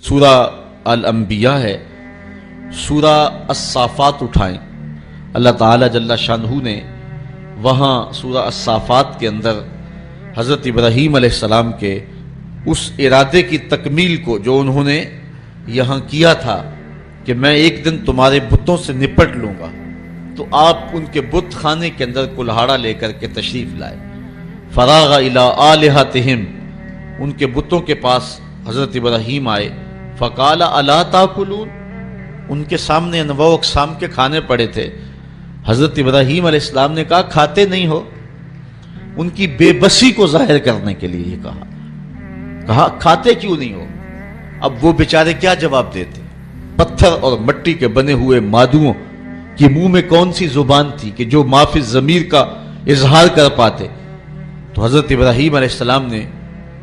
سورہ الانبیاء ہے، سورہ الصافات اٹھائیں۔ اللہ تعالیٰ جل شانہ نے وہاں سورہ الصافات کے اندر حضرت ابراہیم علیہ السلام کے اس ارادے کی تکمیل کو جو انہوں نے یہاں کیا تھا کہ میں ایک دن تمہارے بتوں سے نپٹ لوں گا، تو آپ ان کے بت خانے کے اندر کلہاڑا لے کر کے تشریف لائے۔ فراغ الی آلہتہم، ان کے بتوں کے پاس حضرت ابراہیم آئے۔ فقال الا تاکلون، ان کے سامنے انواع و اقسام کے کھانے پڑے تھے۔ حضرت ابراہیم علیہ السلام نے کہا کھاتے نہیں ہو؟ ان کی بے بسی کو ظاہر کرنے کے لیے یہ کہا کھاتے کیوں نہیں ہو؟ اب وہ بیچارے کیا جواب دیتے؟ پتھر اور مٹی کے بنے ہوئے مادوؤں کی منہ میں کون سی زبان تھی کہ جو ما فی الضمیر کا اظہار کر پاتے؟ تو حضرت ابراہیم علیہ السلام نے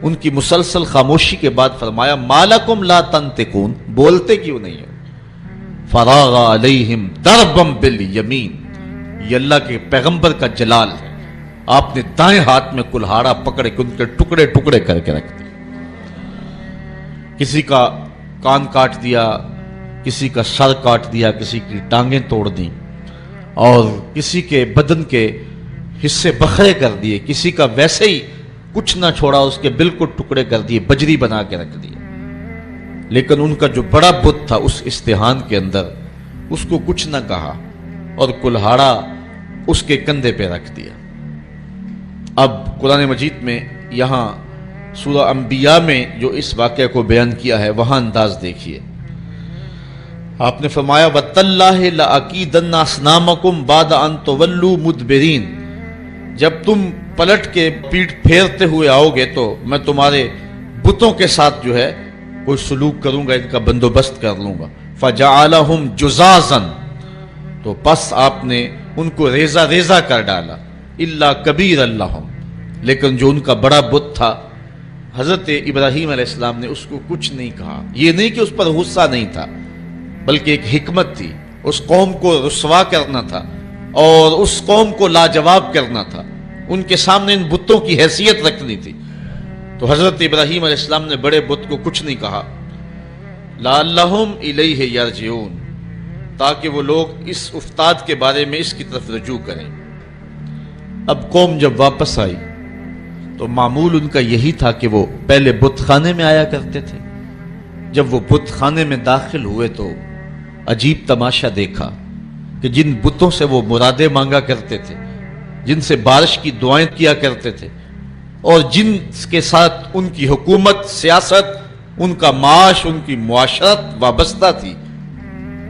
ان کی مسلسل خاموشی کے بعد فرمایا مالکم لا تنطقون، بولتے کیوں نہیں ہو؟ فراغ علیہم ضربا بالیمین، یہ اللہ کے پیغمبر کا جلال ہے، آپ نے دائیں ہاتھ میں کلہاڑا پکڑ کے ان کے ٹکڑے ٹکڑے کر کے رکھ دیے۔ کسی کا کان کاٹ دیا، کسی کا سر کاٹ دیا، کسی کی ٹانگیں توڑ دیں، اور کسی کے بدن کے حصے بکھرے کر دیے، کسی کا ویسے ہی کچھ نہ چھوڑا، اس کے بالکل ٹکڑے کر دیے، بجری بنا کے رکھ دیے۔ لیکن ان کا جو بڑا بت تھا اس استحان کے اندر، اس کو کچھ نہ کہا اور کلہاڑا اس کے کندھے پہ رکھ دیا۔ اب قرآن مجید میں یہاں سورہ انبیاء میں جو اس واقعے کو بیان کیا ہے وہاں انداز دیکھیے۔ آپ نے فرمایا وَتَاللَّهِ لَأَكِيدَنَّ أَصْنَامَكُمْ بَعْدَ أَن تُوَلُّوا مُدْبِرِينَ، جب تم پلٹ کے پیٹھ پھیرتے ہوئے آؤ گے تو میں تمہارے بتوں کے ساتھ جو ہے کوئی سلوک کروں گا، ان کا بندوبست کر لوں گا۔ فَجَعَلَهُمْ جُزَازًا، تو پس آپ نے ان کو ریزہ ریزہ کر ڈالا۔ إِلَّا كَبِيرًا لَهُمْ، لیکن جو ان کا بڑا بت تھا حضرت ابراہیم علیہ السلام نے اس کو کچھ نہیں کہا۔ یہ نہیں کہ اس پر غصہ نہیں تھا، بلکہ ایک حکمت تھی، اس قوم کو رسوا کرنا تھا اور اس قوم کو لاجواب کرنا تھا، ان کے سامنے ان بتوں کی حیثیت رکھنی تھی۔ تو حضرت ابراہیم علیہ السلام نے بڑے بت کو کچھ نہیں کہا۔ لعلہم الیہ یرجعون، تاکہ وہ لوگ اس افتاد کے بارے میں اس کی طرف رجوع کریں۔ اب قوم جب واپس آئی تو معمول ان کا یہی تھا کہ وہ پہلے بت خانے میں آیا کرتے تھے۔ جب وہ بت خانے میں داخل ہوئے تو عجیب تماشا دیکھا کہ جن بتوں سے وہ مرادیں مانگا کرتے تھے، جن سے بارش کی دعائیں کیا کرتے تھے، اور جن کے ساتھ ان کی حکومت، سیاست، ان کا معاش، ان کی معاشرت وابستہ تھی،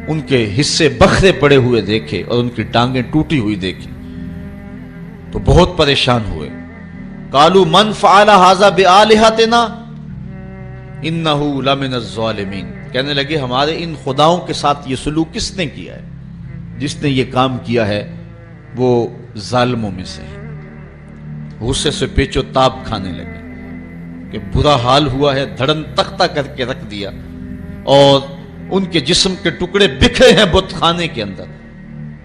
ان کے حصے بکھرے پڑے ہوئے دیکھے اور ان کی ٹانگیں ٹوٹی ہوئی دیکھی تو بہت پریشان ہوئے۔ قالوا من فعل هذا بآلهتنا انه لمن الظالمین، کہنے لگے ہمارے ان خداؤں کے ساتھ یہ سلوک کس نے کیا ہے؟ جس نے یہ کام کیا ہے وہ ظالموں میں سے ہے۔ غصے سے پیچو تاب کھانے لگے کہ برا حال ہوا ہے، دھڑن تختہ کر کے رکھ دیا اور ان کے جسم کے ٹکڑے بکھرے ہیں بت خانے کے اندر،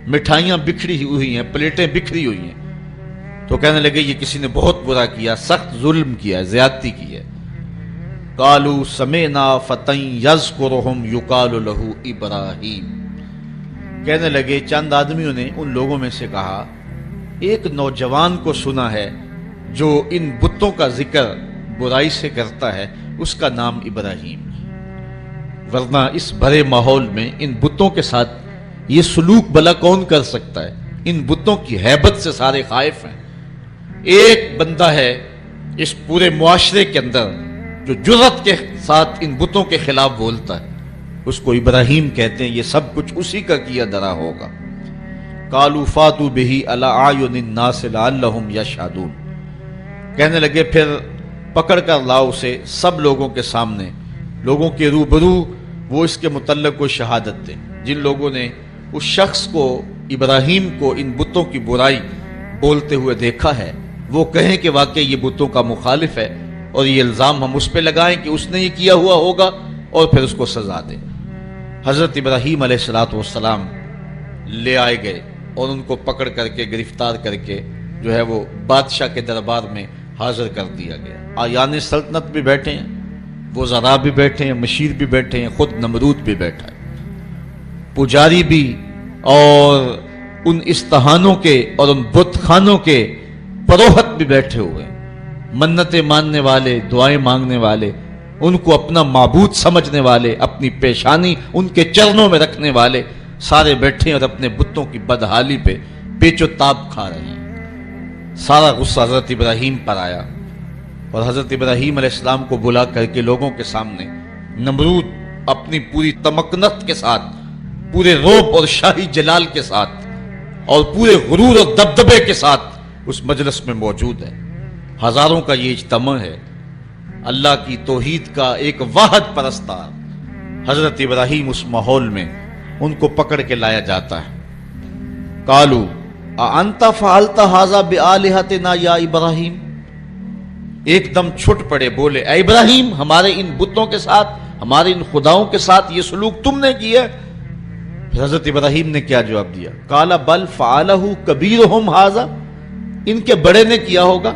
مٹھائیاں بکھری ہوئی ہیں، پلیٹیں بکھری ہوئی ہیں۔ تو کہنے لگے یہ کسی نے بہت برا کیا، سخت ظلم کیا ہے، زیادتی کی ہے۔ قالوا سمعنا فتى يذكرهم يقال له ابراہیم، کہنے لگے چند آدمیوں نے ان لوگوں میں سے کہا ایک نوجوان کو سنا ہے جو ان بتوں کا ذکر برائی سے کرتا ہے، اس کا نام ابراہیم ہے۔ ورنہ اس بھرے ماحول میں ان بتوں کے ساتھ یہ سلوک بھلا کون کر سکتا ہے؟ ان بتوں کی ہیبت سے سارے خائف ہیں۔ ایک بندہ ہے اس پورے معاشرے کے اندر جو جرأت کے ساتھ ان بتوں کے خلاف بولتا ہے، اس کو ابراہیم کہتے ہیں، یہ سب کچھ اسی کا کیا دھرا ہوگا۔ قالوا فاتوا به علی اعین الناس لعلهم یشهدون، کہنے لگے پھر پکڑ کر لاؤ اسے سب لوگوں کے سامنے، لوگوں کے روبرو وہ اس کے متعلق کوئی شہادت دیں۔ جن لوگوں نے اس شخص کو، ابراہیم کو، ان بتوں کی برائی بولتے ہوئے دیکھا ہے، وہ کہیں کہ واقعی یہ بتوں کا مخالف ہے اور یہ الزام ہم اس پہ لگائیں کہ اس نے یہ کیا ہوا ہوگا اور پھر اس کو سزا دیں۔ حضرت ابراہیم علیہ السلام لے آئے گئے اور ان کو پکڑ کر کے گرفتار کر کے جو ہے وہ بادشاہ کے دربار میں حاضر کر دیا گیا۔ آیان سلطنت بھی بیٹھے ہیں، وزراء بھی بیٹھے ہیں، مشیر بھی بیٹھے ہیں، خود نمرود بھی بیٹھا ہے، پجاری بھی، اور ان استہانوں کے اور ان بت خانوں کے پروہت بھی بیٹھے ہوئے ہیں، منتیں ماننے والے، دعائیں مانگنے والے، ان کو اپنا معبود سمجھنے والے، اپنی پیشانی ان کے چرنوں میں رکھنے والے سارے بیٹھے ہیں اور اپنے بتوں کی بدحالی پہ پیچ و تاب کھا رہے ہیں۔ سارا غصہ حضرت ابراہیم پر آیا اور حضرت ابراہیم علیہ السلام کو بلا کر کے لوگوں کے سامنے نمرود اپنی پوری تمکنت کے ساتھ، پورے رعب اور شاہی جلال کے ساتھ اور پورے غرور اور دبدبے کے ساتھ اس مجلس میں موجود ہے۔ ہزاروں کا یہ اجتماع ہے، اللہ کی توحید کا ایک واحد پرستار حضرت ابراہیم اس ماحول میں ان کو پکڑ کے لایا جاتا ہے۔ قالوا اانت فعلت هذا بآلهتنا یا ابراہیم، ایک دم چھٹ پڑے، بولے اے ابراہیم، ہمارے ان بتوں کے ساتھ، ہمارے ان خداؤں کے ساتھ یہ سلوک تم نے کیا ہے؟ پھر حضرت ابراہیم نے کیا جواب دیا؟ قال بل فعلہ کبیرہم ھذا، ان کے بڑے نے کیا ہوگا۔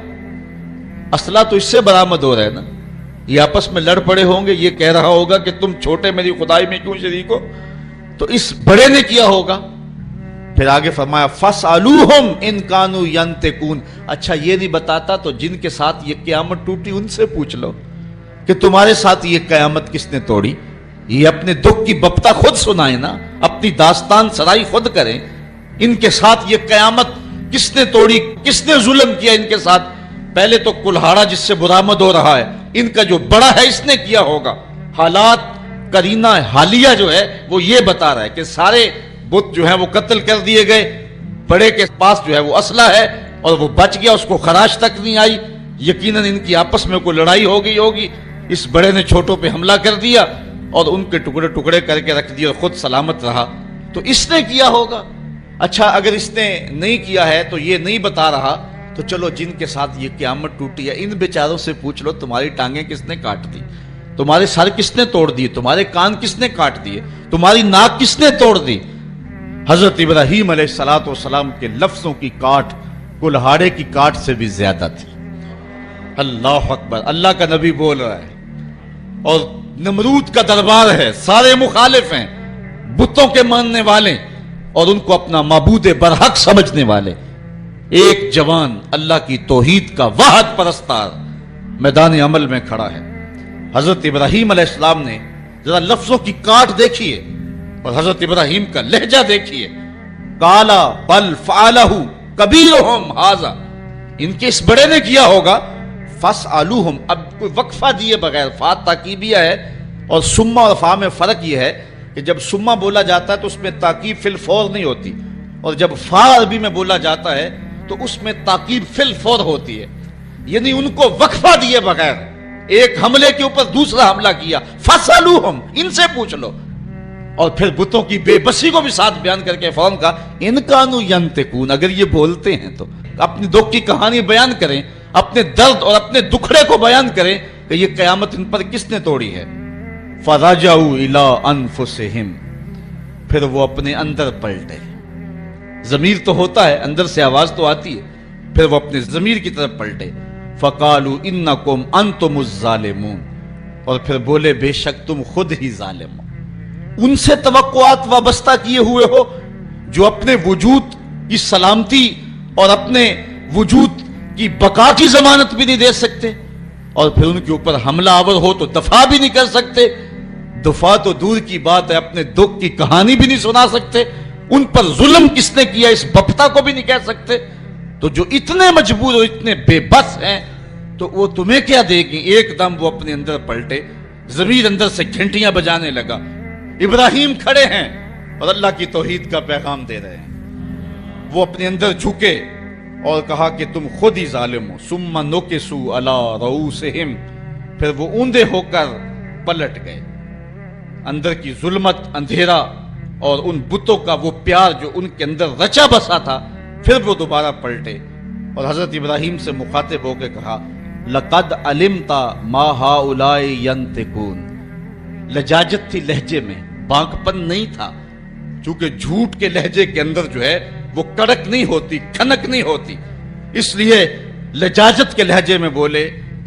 اسلحہ تو اس سے برآمد ہو رہا ہے نا، یہ آپس میں لڑ پڑے ہوں گے، یہ کہہ رہا ہوگا کہ تم چھوٹے میری خدائی میں کیوں شریک ہو، تو اس بڑے نے کیا ہوگا۔ پھر آگے فرمایا فَاسْأَلُوهُمْ إِن كَانُوا يَنْطِقُونَ، اچھا یہ نہیں بتاتا تو جن کے ساتھ یہ قیامت ٹوٹی ان سے پوچھ لو کہ تمہارے ساتھ یہ قیامت کس نے توڑی، یہ اپنے دکھ کی بپتا خود سنائیں نا، اپنی داستان سرائی خود کریں، ان کے ساتھ یہ قیامت کس نے توڑی، کس نے ظلم کیا ان کے ساتھ۔ پہلے تو کلہاڑا جس سے برآمد ہو رہا ہے، ان کا جو بڑا ہے اس نے کیا ہوگا۔ حالات قرینہ حالیہ جو ہے وہ یہ بتا رہا ہے کہ سارے بت جو ہے وہ قتل کر دیے گئے، بڑے کے پاس جو ہے وہ اسلحہ ہے اور وہ بچ گیا، اس کو خراش تک نہیں آئی، یقیناً ان کی آپس میں کوئی لڑائی ہو گئی ہوگی، اس بڑے نے چھوٹوں پہ حملہ کر دیا اور ان کے ٹکڑے ٹکڑے کر کے رکھ دیا اور خود سلامت رہا، تو اس نے کیا ہوگا۔ اچھا اگر اس نے نہیں کیا ہے تو یہ نہیں بتا رہا، تو چلو جن کے ساتھ یہ قیامت ٹوٹی ہے ان بیچاروں سے پوچھ لو تمہاری ٹانگیں کس نے کاٹ دی، تمہارے سر کس نے توڑ دیے، تمہارے کان کس نے کاٹ دیے، تمہاری ناک کس نے توڑ دی۔ حضرت ابراہیم علیہ السلام کے لفظوں کی کاٹ کلہاڑے کی کاٹ سے بھی زیادہ تھی۔ اللہ اکبر، اللہ کا نبی بول رہا ہے اور نمرود کا دربار ہے، سارے مخالف ہیں، بتوں کے ماننے والے اور ان کو اپنا معبود برحق سمجھنے والے۔ ایک جوان اللہ کی توحید کا واحد پرستار میدان عمل میں کھڑا ہے۔ حضرت ابراہیم علیہ السلام نے ذرا لفظوں کی کاٹ دیکھیے اور حضرت ابراہیم کا لہجہ دیکھیے۔ قالا بل فعلہ کبیرہم ھذا، ان کے اس بڑے نے کیا ہوگا۔ فاسألوہم، اب کوئی وقفہ دیے بغیر، فا تاکیبیہ ہے اور سما اور فا میں فرق یہ ہے کہ جب سما بولا جاتا ہے تو اس میں تاکیب فی الفور نہیں ہوتی، اور جب فا عربی میں بولا جاتا ہے تو اس میں تاکیب فی الفور ہوتی ہے، یعنی ان کو وقفہ دیے بغیر ایک حملے کے اوپر دوسرا حملہ کیا۔ فاسألوہم، ان سے پوچھ لو، اور پھر بتوں کی بے بسی کو بھی ساتھ بیان کر کے فوراً کہا ان کانوا ینطقون، اگر یہ بولتے ہیں تو اپنی دکھ کی کہانی بیان کریں، اپنے درد اور اپنے دکھڑے کو بیان کریں کہ یہ قیامت ان پر کس نے توڑی ہے۔ فرجعوا الی انفسہم، پھر وہ اپنے اندر پلٹے، ضمیر تو ہوتا ہے، اندر سے آواز تو آتی ہے، پھر وہ اپنے ضمیر کی طرف پلٹے۔ فقالوا انکم انتم الظالمون، اور پھر بولے بے شک تم خود ہی ظالم ہو۔ ان سے توقعات وابستہ کیے ہوئے ہو جو اپنے وجود کی سلامتی اور اپنے وجود کی بقا کی ضمانت بھی نہیں دے سکتے، اور پھر ان کے اوپر حملہ آور ہو تو دفاع بھی نہیں کر سکتے، دفاع تو دور کی بات ہے، اپنے دکھ کی کہانی بھی نہیں سنا سکتے، ان پر ظلم کس نے کیا اس بپتا کو بھی نہیں کہہ سکتے، تو جو اتنے مجبور اور اتنے بے بس ہیں تو وہ تمہیں کیا دے گی۔ ایک دم وہ اپنے اندر پلٹے، ضمیر اندر سے گھنٹیاں بجانے لگا۔ ابراہیم کھڑے ہیں اور اللہ کی توحید کا پیغام دے رہے ہیں، وہ اپنے اندر جھکے اور کہا کہ تم خود ہی ظالم ہو۔ ثم نکسوا علی رؤوسہم، پھر وہ اوندے ہو کر پلٹ گئے، اندر کی ظلمت، اندھیرا اور ان بتوں کا وہ پیار جو ان کے اندر رچا بسا تھا، پھر وہ دوبارہ پلٹے اور حضرت ابراہیم سے مخاطب ہو کے کہا لقد علمت ما هؤلاء ينطقون، لجاجت تھی لہجے میں، بانک پن نہیں تھا، چونکہ جھوٹ کے لہجے کے اندر جو ہے وہ کڑک نہیں ہوتی، کھنک نہیں ہوتی، اس لیے لجاجت کے لہجے میں بولے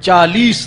40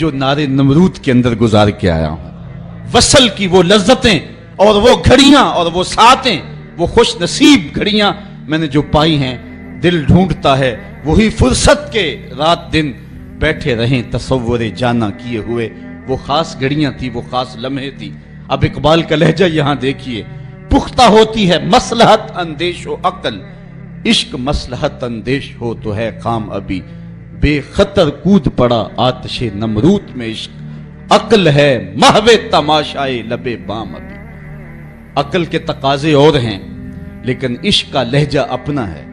جو نارے نمرود کے اندر گزار کے آیا ہوں۔ وصل کی وہ لذتیں اور وہ گھڑیاں اور وہ ساعتیں، وہ خوش نصیب گھڑیاں میں نے جو پائی ہیں، دل ڈھونڈتا ہے وہی فرصت کے رات دن بیٹھے رہیں تصور جانا کیے ہوئے۔ وہ خاص گھڑیاں تھی، وہ خاص لمحے تھی۔ اب اقبال کا لہجہ یہاں دیکھیے، پختہ ہوتی ہے مصلحت اندیش و عقل، عشق مصلحت اندیش ہو تو ہے کام ابھی، بے خطر کود پڑا آتش نمرود میں عشق، عقل ہے محو تماشائے لبے بام ابھی۔ عقل کے تقاضے اور ہیں لیکن عشق کا لہجہ اپنا ہے،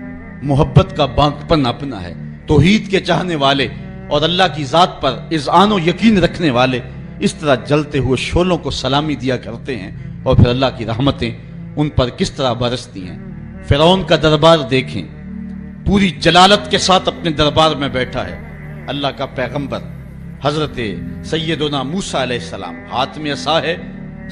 محبت کا بانکپن اپنا ہے۔ توحید کے چاہنے والے اور اللہ کی ذات پر اذعان و یقین رکھنے والے اس طرح جلتے ہوئے شعلوں کو سلامی دیا کرتے ہیں، اور پھر اللہ کی رحمتیں ان پر کس طرح برستی ہیں۔ فرعون کا دربار دیکھیں، پوری جلالت کے ساتھ اپنے دربار میں بیٹھا ہے اللہ کا پیغمبر حضرت سیدنا موسیٰ علیہ السلام، ہاتھ میں عصا ہے،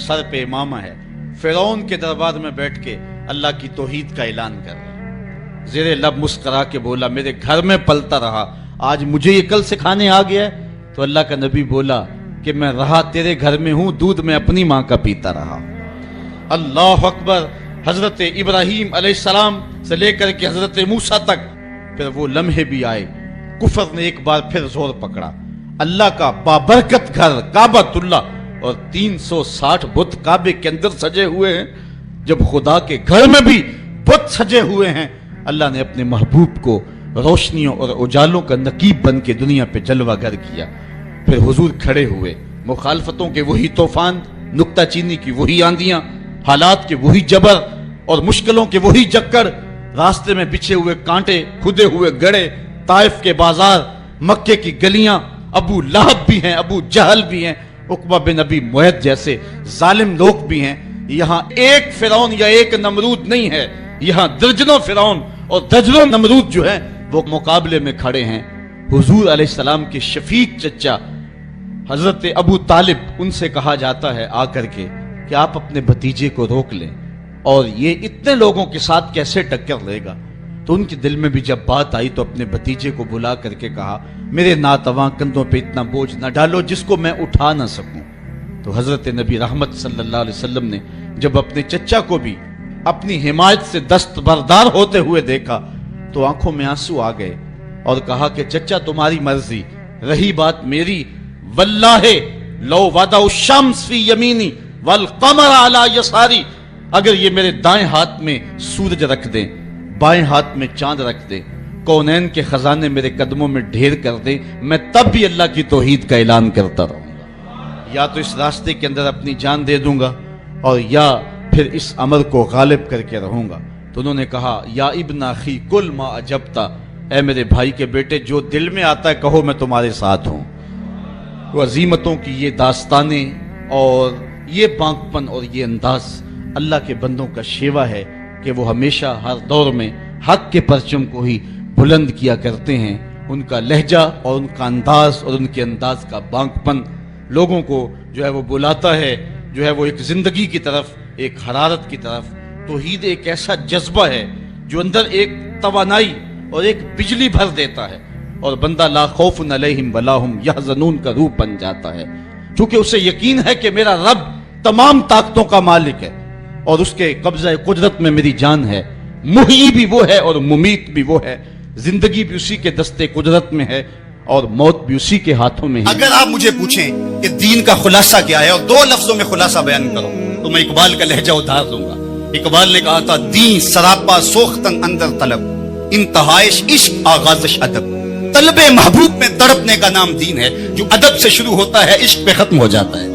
سر پہ امامہ ہے، فرعون کے دربار میں بیٹھ کے اللہ کی توحید کا اعلان کر رہا ہے۔ زیر لب مسکرا کے بولا میرے گھر میں پلتا رہا، آج مجھے یہ کل سکھانے آ گیا ہے؟ تو اللہ کا نبی بولا کہ میں رہا تیرے گھر میں ہوں، دودھ میں اپنی ماں کا پیتا رہا۔ اللہ اکبر۔ حضرت ابراہیم علیہ السلام سے لے کر کے حضرت موسیٰ تک پھر وہ لمحے بھی آئے، کفر نے ایک بار پھر زور پکڑا۔ اللہ کا بابرکت گھر کعبۃ اللہ اور 360 بت کعبے کے اندر سجے ہوئے ہیں۔ جب خدا کے گھر میں بھی بت سجے ہوئے ہیں، اللہ نے اپنے محبوب کو روشنیوں اور اجالوں کا نقیب بن کے دنیا پہ جلوہ گر کیا۔ پھر حضور کھڑے ہوئے، مخالفتوں کے وہی طوفان، نکتہ چینی کی وہی آندیاں، حالات کے وہی جبر اور مشکلوں کے وہی جکڑ، راستے میں بچھے ہوئے کانٹے، کھدے ہوئے گڑے، طائف کے بازار، مکے کی گلیاں، ابو لہب بھی ہیں، ابو جہل بھی ہیں، عقبہ بن ابی معیط جیسے ظالم لوگ بھی ہیں۔ یہاں ایک فرعون یا ایک نمرود نہیں ہے، یہاں درجنوں فرعون اور درجنوں نمرود جو ہیں وہ مقابلے میں کھڑے ہیں۔ حضور علیہ السلام کے شفیق چچا حضرت ابو طالب، ان سے کہا جاتا ہے آ کر کے کہ آپ اپنے بھتیجے کو روک لیں، اور یہ اتنے لوگوں کے ساتھ کیسے ٹکر لے گا؟ تو ان کے دل میں بھی جب بات آئی تو اپنے بھتیجے کو بلا کر کے کہا میرے ناتواں کندھوں پہ اتنا بوجھ نہ ڈالو جس کو میں اٹھا نہ سکوں۔ تو حضرت نبی رحمت صلی اللہ علیہ وسلم نے جب اپنے چچا کو بھی اپنی حمایت سے دستبردار ہوتے ہوئے دیکھا تو آنکھوں میں آنسو آ گئے اور کہا کہ چچا تمہاری مرضی، رہی بات میری، واللہ لو وضع الشمس فی یمینی والقمر علی یساری، اگر یہ میرے دائیں ہاتھ میں سورج رکھ دیں، بائیں ہاتھ میں چاند رکھ دیں، کونین کے خزانے میرے قدموں میں ڈھیر کر دیں، میں تب بھی اللہ کی توحید کا اعلان کرتا رہوں گا۔ یا تو اس راستے کے اندر اپنی جان دے دوں گا اور یا پھر اس امر کو غالب کر کے رہوں گا۔ تو انہوں نے کہا یا ابن اخی کل ما اجبتا، اے میرے بھائی کے بیٹے جو دل میں آتا ہے کہو میں تمہارے ساتھ ہوں۔ وہ عظیمتوں کی یہ داستانیں اور یہ بانکپن اور یہ انداز اللہ کے بندوں کا شیوا ہے کہ وہ ہمیشہ ہر دور میں حق کے پرچم کو ہی بلند کیا کرتے ہیں۔ ان کا لہجہ اور ان کا انداز اور ان کے انداز کا بانکپن لوگوں کو جو ہے وہ بلاتا ہے، جو ہے وہ ایک زندگی کی طرف، ایک حرارت کی طرف۔ توحید ایک ایسا جذبہ ہے جو اندر ایک توانائی اور ایک بجلی بھر دیتا ہے، اور بندہ لا خوف علیہم ولا ہم یحزنون کا روح بن جاتا ہے، چونکہ اسے یقین ہے کہ میرا رب تمام طاقتوں کا مالک ہے اور اس کے قبضہ قدرت میں میری جان ہے، محیی بھی وہ ہے اور ممیت بھی وہ ہے، زندگی بھی اسی کے دستے قدرت میں ہے اور موت بھی اسی کے ہاتھوں میں ہے۔ اگر آپ مجھے پوچھیں کہ دین کا خلاصہ کیا ہے اور 2 لفظوں میں خلاصہ بیان کرو تو میں اقبال کا لہجہ اتار دوں گا۔ اقبال نے کہا تھا دین سراپا سوختن اندر طلب، انتہائش عشق آغازش ادب۔ طلب محبوب میں تڑپنے کا نام دین ہے، جو ادب سے شروع ہوتا ہے عشق پہ ختم ہو جاتا ہے،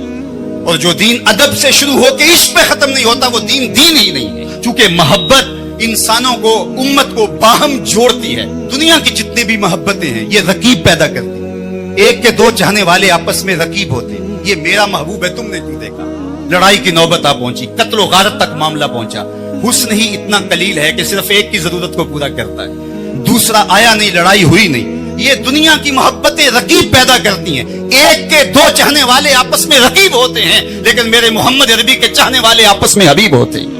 اور جو دین ادب سے شروع ہو کے عشق پہ ختم نہیں ہوتا وہ دین ہی نہیں ہے۔ چونکہ محبت انسانوں کو، امت کو باہم جوڑتی ہے۔ دنیا کی جتنی بھی محبتیں ہیں یہ رقیب پیدا کرتی ہیں، ایک کے 2 چاہنے والے آپس میں رقیب ہوتے ہیں، یہ میرا محبوب ہے تم نے کیوں دیکھا، لڑائی کی نوبت آ پہنچی، قتل و غارت تک معاملہ پہنچا۔ حسن ہی اتنا قلیل ہے کہ صرف ایک کی ضرورت کو پورا کرتا ہے، دوسرا آیا نہیں، لڑائی ہوئی نہیں۔ یہ دنیا کی محبتیں رقیب پیدا کرتی ہیں، ایک کے 2 چاہنے والے آپس میں رقیب ہوتے ہیں، لیکن میرے محمد عربی کے چاہنے والے آپس میں حبیب ہوتے ہیں۔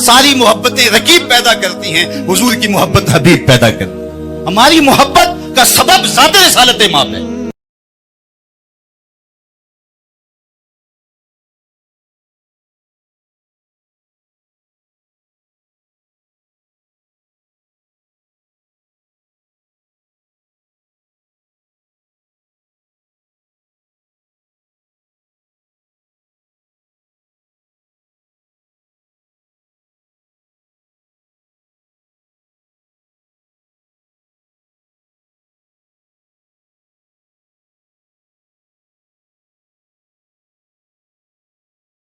ساری محبتیں رقیب پیدا کرتی ہیں، حضور کی محبت حبیب پیدا کرتی ہے۔ ہماری محبت کا سبب ذات رسالت ماب ہے۔